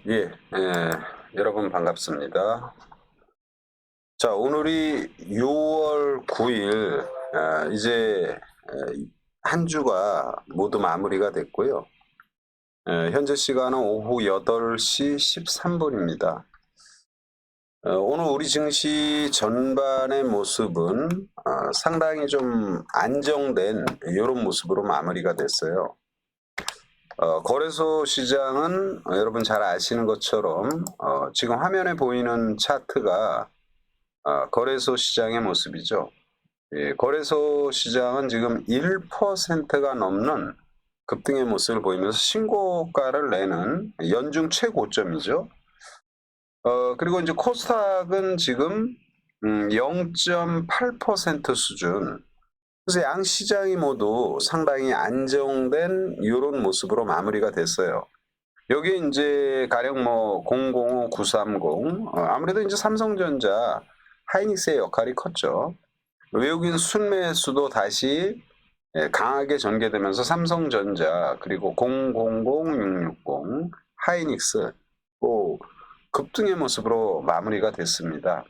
예, 여러분 반갑습니다. 자, 오늘이 6월 9일, 이제 한 주가 모두 마무리가 됐고요. 현재 시간은 오후 8시 13분입니다. 오늘 우리 증시 전반의 모습은 상당히 좀 안정된 이런 모습으로 마무리가 됐어요. 거래소 시장은 여러분 잘 아시는 것처럼 지금 화면에 보이는 차트가 거래소 시장의 모습이죠. 예, 거래소 시장은 지금 1%가 넘는 급등의 모습을 보이면서 신고가를 내는 연중 최고점이죠. 그리고 이제 코스닥은 지금 0.8% 수준. 그래서 양 시장이 모두 상당히 안정된 이런 모습으로 마무리가 됐어요. 여기 이제 가령 뭐 005, 930, 아무래도 이제 삼성전자, 하이닉스의 역할이 컸죠. 외국인 순매수도 다시 강하게 전개되면서 삼성전자 그리고 000, 660, 하이닉스 또 급등의 모습으로 마무리가 됐습니다.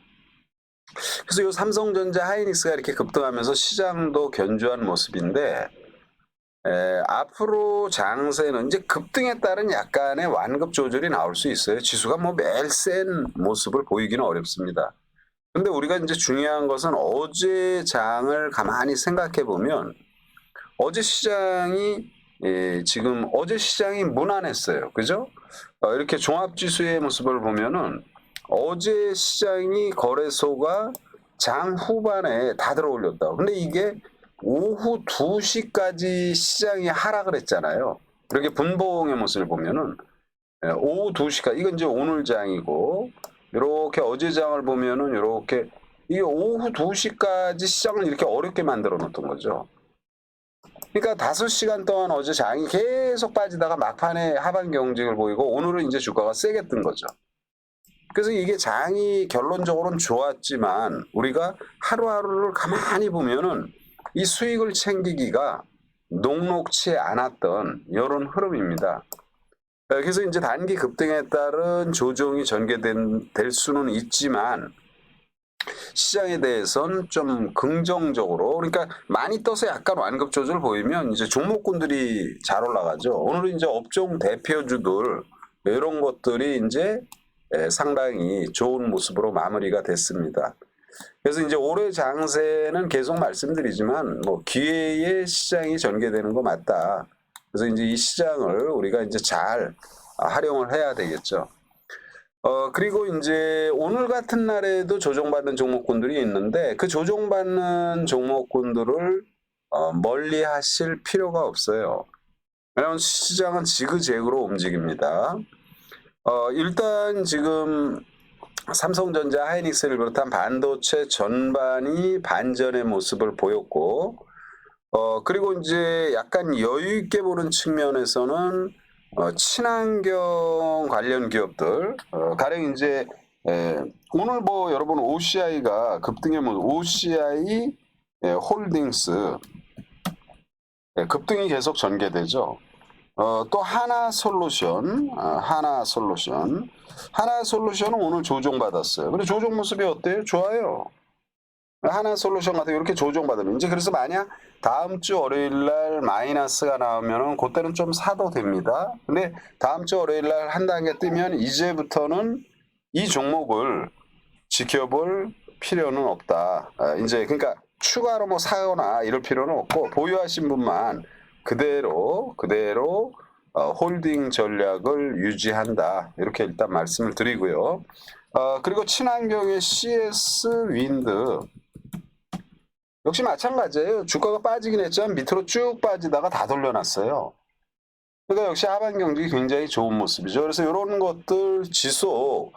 그래서 이 삼성전자, 하이닉스가 이렇게 급등하면서 시장도 견조한 모습인데 앞으로 장세는 이제 급등에 따른 약간의 완급 조절이 나올 수 있어요. 지수가 뭐 매일 센 모습을 보이기는 어렵습니다. 근데 우리가 이제 중요한 것은 어제 장을 가만히 생각해 보면 어제 시장이 지금 어제 시장이 무난했어요. 그죠? 이렇게 종합지수의 모습을 보면은 어제 시장이 거래소가 장 후반에 다 들어올렸다. 근데 이게 오후 2시까지 시장이 하락을 했잖아요. 이렇게 분봉의 모습을 보면은 오후 2시까지 이건 이제 오늘 장이고 이렇게 어제 장을 보면은 이렇게 이게 오후 2시까지 시장을 이렇게 어렵게 만들어 놓던 거죠. 그러니까 5시간 동안 어제 장이 계속 빠지다가 막판에 하반 경직을 보이고 오늘은 이제 주가가 세게 뜬 거죠. 그래서 이게 장이 결론적으로는 좋았지만 우리가 하루하루를 가만히 보면은 이 수익을 챙기기가 녹록치 않았던 이런 흐름입니다. 그래서 이제 단기 급등에 따른 조정이 전개될 수는 있지만 시장에 대해서는 좀 긍정적으로 그러니까 많이 떠서 약간 완급 조절 보이면 이제 종목군들이 잘 올라가죠. 오늘은 이제 업종 대표주들 이런 것들이 이제 상당히 좋은 모습으로 마무리가 됐습니다. 그래서 이제 올해 장세는 계속 말씀드리지만 뭐 기회의 시장이 전개되는 거 맞다. 그래서 이제 이 시장을 우리가 이제 잘 활용을 해야 되겠죠. 그리고 이제 오늘 같은 날에도 조정받는 종목군들이 있는데 그 조정받는 종목군들을 멀리 하실 필요가 없어요. 왜냐하면 시장은 지그재그로 움직입니다. 일단 지금 삼성전자, 하이닉스를 비롯한 반도체 전반이 반전의 모습을 보였고, 그리고 이제 약간 여유 있게 보는 측면에서는 친환경 관련 기업들, 가령 이제 오늘 뭐 여러분 OCI가 급등의 모습, OCI 홀딩스 급등이 계속 전개되죠. 또 하나솔루션, 하나솔루션은 오늘 조정받았어요. 근데 조정 모습이 어때요? 좋아요. 하나솔루션 같은 이렇게 조정받으면 이제 그래서 만약 다음 주 월요일 날 마이너스가 나오면은 그때는 좀 사도 됩니다. 근데 다음 주 월요일 날 한 단계 뜨면 이제부터는 이 종목을 지켜볼 필요는 없다. 이제 그러니까 추가로 뭐 사거나 이럴 필요는 없고 보유하신 분만 그대로 홀딩 전략을 유지한다. 이렇게 일단 말씀을 드리고요. 그리고 친환경의 CS 윈드 역시 마찬가지예요. 주가가 빠지긴 했지만 밑으로 쭉 빠지다가 다 돌려놨어요. 그러니까 역시 하반 경직이 굉장히 좋은 모습이죠. 그래서 이런 것들 지속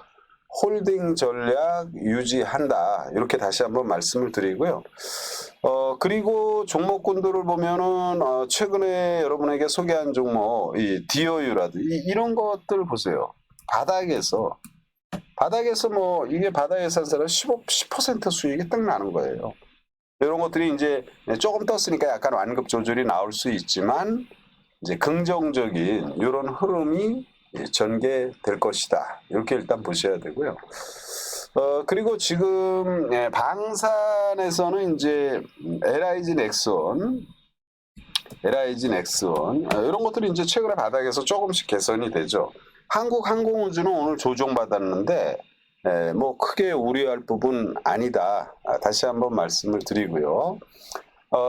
홀딩 전략 유지한다. 이렇게 다시 한번 말씀을 드리고요. 그리고 종목군들을 보면은 최근에 여러분에게 소개한 종목 이 DOU라든지 이런 것들 보세요. 바닥에서 뭐 이게 바닥에서 한 사람 10% 수익이 딱 나는 거예요. 이런 것들이 이제 조금 떴으니까 약간 완급 조절이 나올 수 있지만 이제 긍정적인 이런 흐름이 전개될 것이다. 이렇게 일단 보셔야 되고요. 그리고 지금 방산에서는 이제 LIG 넥슨 이런 것들이 이제 최근에 바닥에서 조금씩 개선이 되죠. 한국항공우주는 오늘 조정받았는데 뭐 크게 우려할 부분 아니다. 다시 한번 말씀을 드리고요.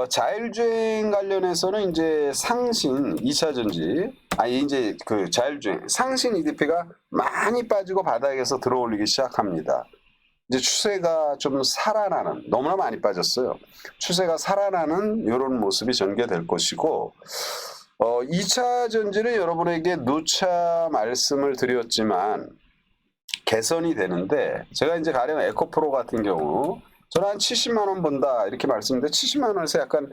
자율주행 관련해서는 이제 상신 2차 전지, 이제 그 자율주행, 상신 EDP가 많이 빠지고 바닥에서 들어올리기 시작합니다. 이제 추세가 좀 살아나는, 너무나 많이 빠졌어요. 추세가 살아나는 이런 모습이 전개될 것이고, 2차 전지는 여러분에게 누차 말씀을 드렸지만 개선이 되는데, 제가 이제 가령 에코프로 같은 경우 저는 한 70만 원 본다 이렇게 말씀드렸는데 70만 원에서 약간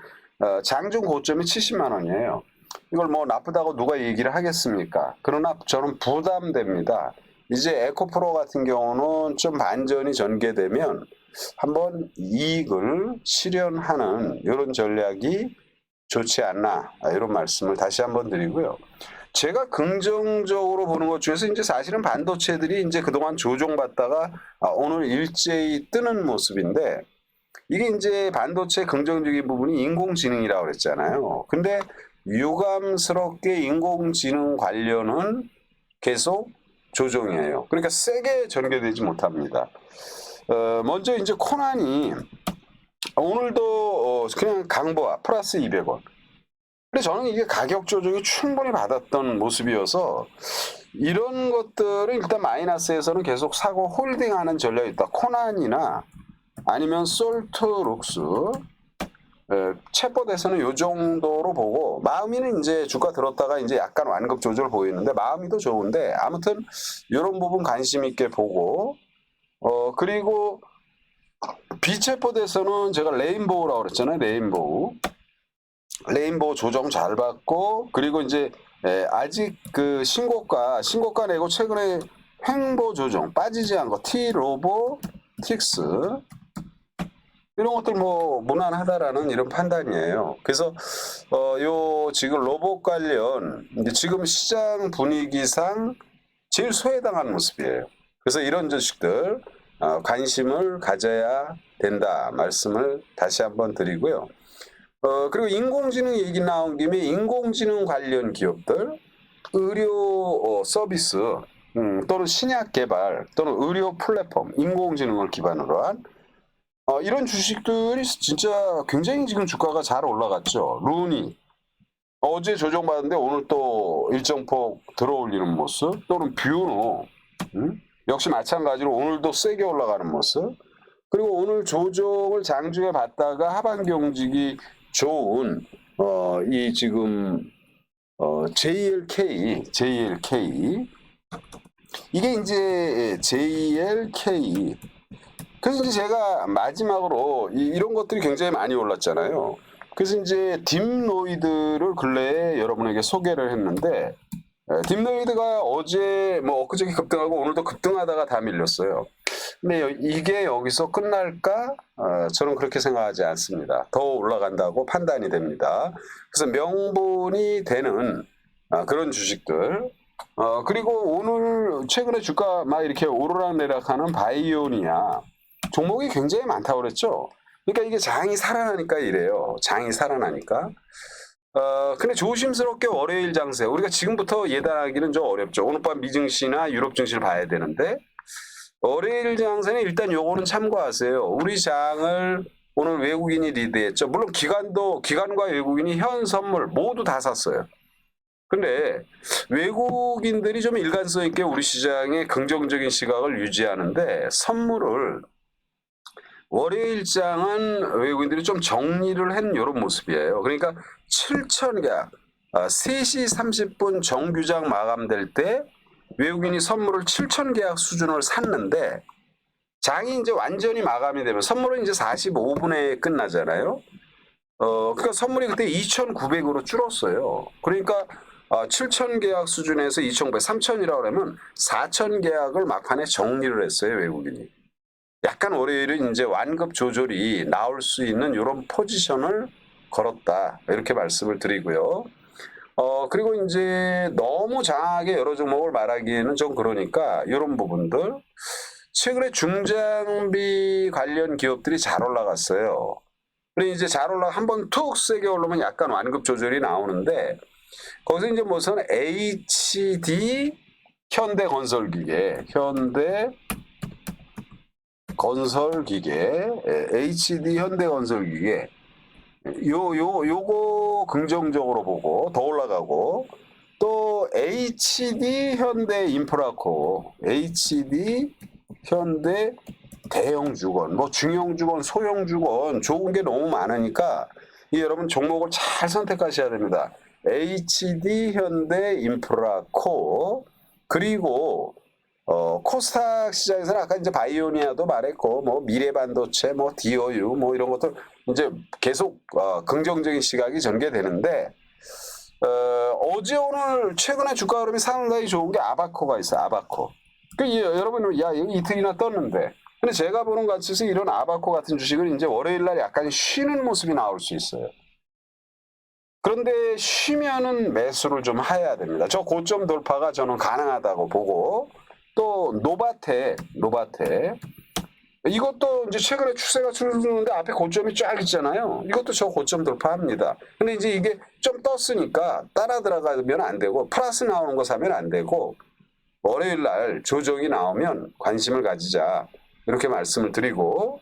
장중 고점이 70만 원이에요. 이걸 뭐 나쁘다고 누가 얘기를 하겠습니까? 그러나 저는 부담됩니다. 이제 에코프로 같은 경우는 좀 반전이 전개되면 한번 이익을 실현하는 이런 전략이 좋지 않나, 이런 말씀을 다시 한번 드리고요. 제가 긍정적으로 보는 것 중에서 이제 사실은 반도체들이 이제 그동안 조종받다가 오늘 일제히 뜨는 모습인데, 이게 이제 반도체 긍정적인 부분이 인공지능이라고 그랬잖아요. 근데 유감스럽게 인공지능 관련은 계속 조정이에요. 그러니까 세게 전개되지 못합니다. 먼저 이제 코난이 오늘도 그냥 강보아 플러스 200원. 근데 저는 이게 가격 조정이 충분히 받았던 모습이어서 이런 것들은 일단 마이너스에서는 계속 사고 홀딩하는 전략이 있다. 코난이나 아니면 솔트룩스, 챗봇에서는 이 정도로 보고, 마음이는 이제 주가 들었다가 이제 약간 완급 조절 보이는데 마음이도 좋은데, 아무튼 이런 부분 관심 있게 보고, 그리고 비챗봇에서는 제가 레인보우라고 그랬잖아요. 레인보우 조정 잘 받고, 그리고 이제 아직 그 신고가 내고 최근에 횡보 조정 빠지지 않고 T로보, 틱스 이런 것들 뭐 무난하다라는 이런 판단이에요. 그래서 요 지금 로봇 관련 이제 지금 시장 분위기상 제일 소외당한 모습이에요. 그래서 이런 주식들 관심을 가져야 된다 말씀을 다시 한번 드리고요. 그리고 인공지능 얘기 나온 김에 인공지능 관련 기업들, 의료 서비스 또는 신약 개발 또는 의료 플랫폼, 인공지능을 기반으로 한 이런 주식들이 진짜 굉장히 지금 주가가 잘 올라갔죠. 루니 어제 조정받았는데 오늘 또 일정폭 들어올리는 모습, 또는 뷰노 역시 마찬가지로 오늘도 세게 올라가는 모습. 그리고 오늘 조정을 장중에 받다가 하반기 움직이 좋은 이 지금 JLK 이게 이제 JLK. 그래서 이제 제가 마지막으로 이런 것들이 굉장히 많이 올랐잖아요. 그래서 이제 딥노이드를 근래에 여러분에게 소개를 했는데, 딥노이드가 어제 뭐 엊그저께 급등하고 오늘도 급등하다가 다 밀렸어요. 근데 이게 여기서 끝날까? 저는 그렇게 생각하지 않습니다. 더 올라간다고 판단이 됩니다. 그래서 명분이 되는 그런 주식들. 그리고 오늘 최근에 주가 막 이렇게 오르락내락하는 바이오니아 종목이 굉장히 많다고 그랬죠. 그러니까 이게 장이 살아나니까 이래요. 장이 살아나니까. 근데 조심스럽게 월요일 장세, 우리가 지금부터 예단하기는 좀 어렵죠. 오늘 밤 미증시나 유럽 증시를 봐야 되는데, 월요일 장세는 일단 요거는 참고하세요. 우리 장을 오늘 외국인이 리드했죠. 물론 기관과 외국인이 현 선물 모두 다 샀어요. 근데 외국인들이 좀 일관성 있게 우리 시장에 긍정적인 시각을 유지하는데, 선물을 월요일장은 외국인들이 좀 정리를 한 이런 모습이에요. 그러니까 7,000계약, 3시 30분 정규장 마감될 때 외국인이 선물을 7,000계약 수준을 샀는데, 장이 이제 완전히 마감이 되면 선물은 이제 45분에 끝나잖아요. 그러니까 선물이 그때 2,900으로 줄었어요. 그러니까 7,000계약 수준에서 2,900, 3,000이라고 하면 4,000계약을 막판에 정리를 했어요, 외국인이. 약간 월요일은 이제 완급 조절이 나올 수 있는 이런 포지션을 걸었다, 이렇게 말씀을 드리고요. 그리고 이제 너무 장하게 여러 종목을 말하기에는 좀 그러니까 이런 부분들 최근에 중장비 관련 기업들이 잘 올라갔어요. 그리고 이제 잘 올라 한번 툭 세게 올라오면 약간 완급 조절이 나오는데 거기서 이제 무슨 HD 현대건설기계, HD 현대건설기계 요거 긍정적으로 보고 더 올라가고 또 HD 현대인프라코, HD 현대 대형주건, 뭐 중형주건, 소형주건 좋은 게 너무 많으니까 이 여러분 종목을 잘 선택하셔야 됩니다. HD 현대인프라코 그리고 코스닥 시장에서는 아까 이제 바이오니아도 말했고, 뭐 미래반도체, 뭐 DOU, 뭐 이런 것들 이제 계속 긍정적인 시각이 전개되는데, 어제 오늘 최근에 주가 흐름이 상당히 좋은 게 아바코가 있어요. 아바코. 여러분은 야 여기 이틀이나 떴는데, 근데 제가 보는 가치에서 이런 아바코 같은 주식은 이제 월요일 날 약간 쉬는 모습이 나올 수 있어요. 그런데 쉬면은 매수를 좀 해야 됩니다. 저 고점 돌파가 저는 가능하다고 보고. 또 노바테 이것도 이제 최근에 추세가 줄어드는데 앞에 고점이 쫙 있잖아요. 이것도 저 고점 돌파합니다. 근데 이제 이게 좀 떴으니까 따라 들어가면 안 되고 플러스 나오는 거 사면 안 되고 월요일 날 조정이 나오면 관심을 가지자 이렇게 말씀을 드리고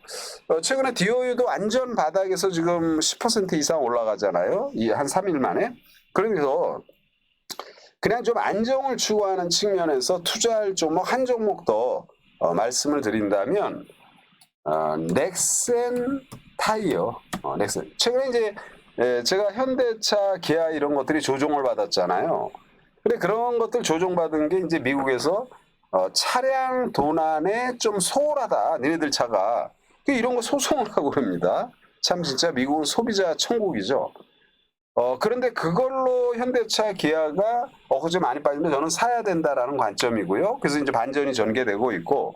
최근에 DOU도 완전 바닥에서 지금 10% 이상 올라가잖아요. 이 한 3일 만에. 그래서 그냥 좀 안정을 추구하는 측면에서 투자할 종목 한 종목 더 말씀을 드린다면 넥센 타이어, 넥센. 최근에 이제 제가 현대차, 기아 이런 것들이 조종을 받았잖아요. 근데 그런 것들 조종받은 게 이제 미국에서 차량 도난에 좀 소홀하다. 니네들 차가. 이런 거 소송을 하고 그럽니다. 참 진짜 미국은 소비자 천국이죠. 그런데 그걸로 현대차, 기아가 좀 많이 빠지면 저는 사야 된다라는 관점이고요. 그래서 이제 반전이 전개되고 있고,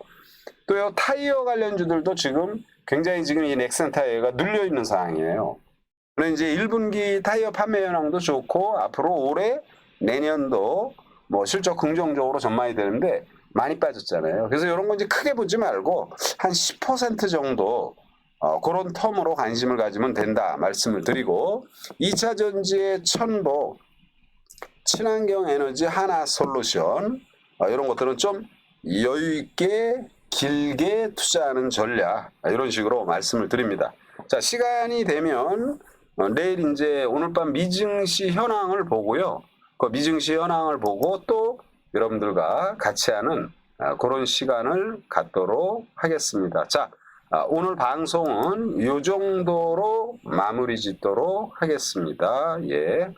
또요, 타이어 관련주들도 지금 굉장히 지금 이 넥센 타이어가 눌려 있는 상황이에요. 그래서 이제 1분기 타이어 판매 현황도 좋고, 앞으로 올해, 내년도 뭐 실적 긍정적으로 전망이 되는데, 많이 빠졌잖아요. 그래서 이런 거 이제 크게 보지 말고, 한 10% 정도 그런 텀으로 관심을 가지면 된다 말씀을 드리고 2차 전지의 천복, 친환경 에너지 하나솔루션 이런 것들은 좀 여유 있게 길게 투자하는 전략 이런 식으로 말씀을 드립니다. 자, 시간이 되면 내일 이제 오늘 밤 미증시 현황을 보고요. 그 미증시 현황을 보고 또 여러분들과 같이 하는 그런 시간을 갖도록 하겠습니다. 자, 오늘 방송은 이 정도로 마무리 짓도록 하겠습니다. 예.